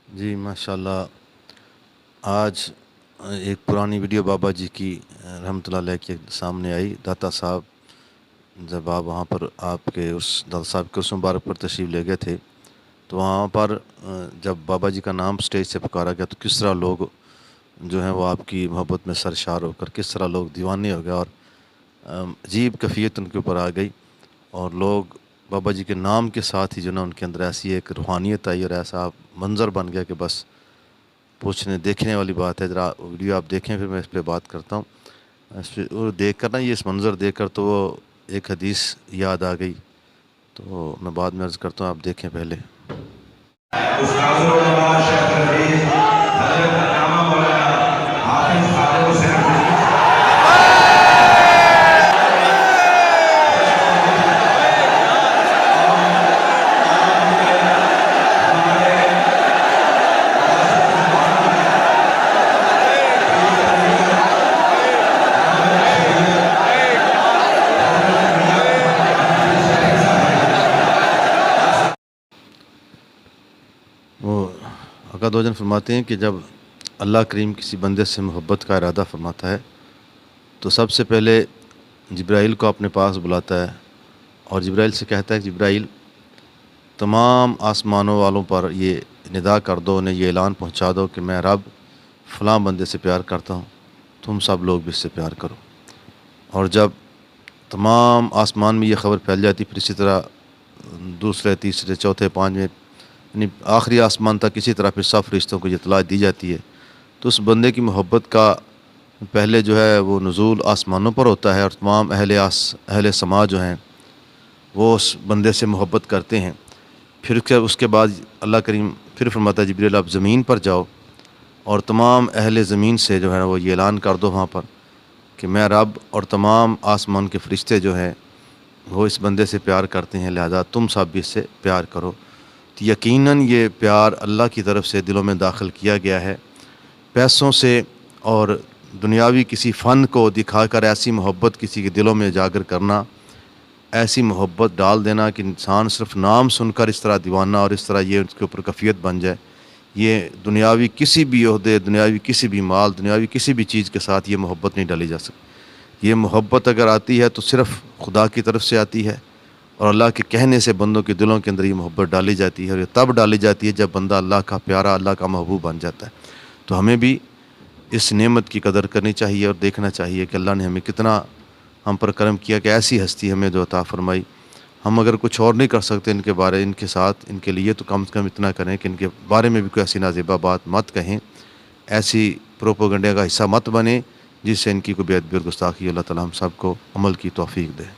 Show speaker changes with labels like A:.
A: जी माशाल्लाह। आज एक पुरानी वीडियो बाबा जी की रहमतुल्लाह अलैह के सामने आई। दाता साहब जब आप वहाँ पर आपके उस दाता साहब के उस मुबारक पर तशरीफ़ ले गए थे, तो वहाँ पर जब बाबा जी का नाम स्टेज से पुकारा गया तो किस तरह लोग जो हैं वो आपकी मोहब्बत में सरशार होकर किस तरह लोग दीवाने हो गए और अजीब कैफ़ियत उनके ऊपर आ गई। और लोग बाबा जी के नाम के साथ ही जो ना उनके अंदर ऐसी एक रूहानियत आई और ऐसा मंज़र बन गया कि बस पूछने देखने वाली बात है। ज़रा वीडियो आप देखें, फिर मैं इस पे बात करता हूँ। इस पे वो देख कर ना, ये इस मंज़र देख कर तो वो एक हदीस याद आ गई, तो मैं बाद में अर्ज़ करता हूँ, आप देखें पहले। वो आका दो जन फरमाते हैं कि जब अल्लाह करीम किसी बंदे से मोहब्बत का इरादा फरमाता है तो सबसे पहले जिब्राइल को अपने पास बुलाता है और जिब्राइल से कहता है कि जिब्राइल, तमाम आसमानों वालों पर ये निदा कर दो, उन्हें ये ऐलान पहुंचा दो कि मैं रब फ़लाँ बंदे से प्यार करता हूँ, तुम सब लोग भी इससे प्यार करो। और जब तमाम आसमान में ये ख़बर फैल जाती, फिर इसी तरह दूसरे, तीसरे, चौथे, पाँचवें, यानी आखिरी आसमान तक इसी तरह फिर सब फरिश्तों को ये इत्तला दी जाती है। तो उस बंदे की मोहब्बत का पहले जो है वो नुज़ूल आसमानों पर होता है और तमाम अहले समा जो हैं वो उस बंदे से मोहब्बत करते हैं। फिर उसके बाद अल्लाह करीम फिर फरमाता है, जिब्रील आप ज़मीन पर जाओ और तमाम अहले ज़मीन से जो है वो ये ऐलान कर दो वहाँ पर कि मैं रब और तमाम आसमान के फ़रिश्ते जो हैं वो इस बंदे से प्यार करते हैं, लिहाजा तुम सब भी इससे प्यार करो। तो यकीनन ये प्यार अल्लाह की तरफ से दिलों में दाखिल किया गया है। पैसों से और दुनियावी किसी फ़न को दिखाकर ऐसी मोहब्बत किसी के दिलों में उजागर करना, ऐसी मोहब्बत डाल देना कि इंसान सिर्फ नाम सुनकर इस तरह दीवाना और इस तरह ये उसके ऊपर कफ़ियत बन जाए, ये दुनियावी किसी भी ओहदे, दुनियावी किसी भी माल, दुनियावी किसी भी चीज़ के साथ ये मोहब्बत नहीं डाली जा सकती। ये मोहब्बत अगर आती है तो सिर्फ़ खुदा की तरफ से आती है और अल्लाह के कहने से बंदों के दिलों के अंदर ये मोहब्बत डाली जाती है। और ये तब डाली जाती है जब बंदा अल्लाह का प्यारा, अल्लाह का महबूब बन जाता है। तो हमें भी इस नेमत की कदर करनी चाहिए और देखना चाहिए कि अल्लाह ने हमें कितना हम पर करम किया कि ऐसी हस्ती हमें जो अता फरमाई। हम अगर कुछ और नहीं कर सकते इनके साथ, इनके लिए, तो कम से कम इतना करें कि इनके बारे में भी कोई ऐसी नाज़ेबा बात मत कहें, ऐसी प्रोपेगेंडे का हिस्सा मत बने जिससे इनकी कोई बेअदबी और गुस्ताखी। अल्लाह ताला हम सबको अमल की तौफीक दे।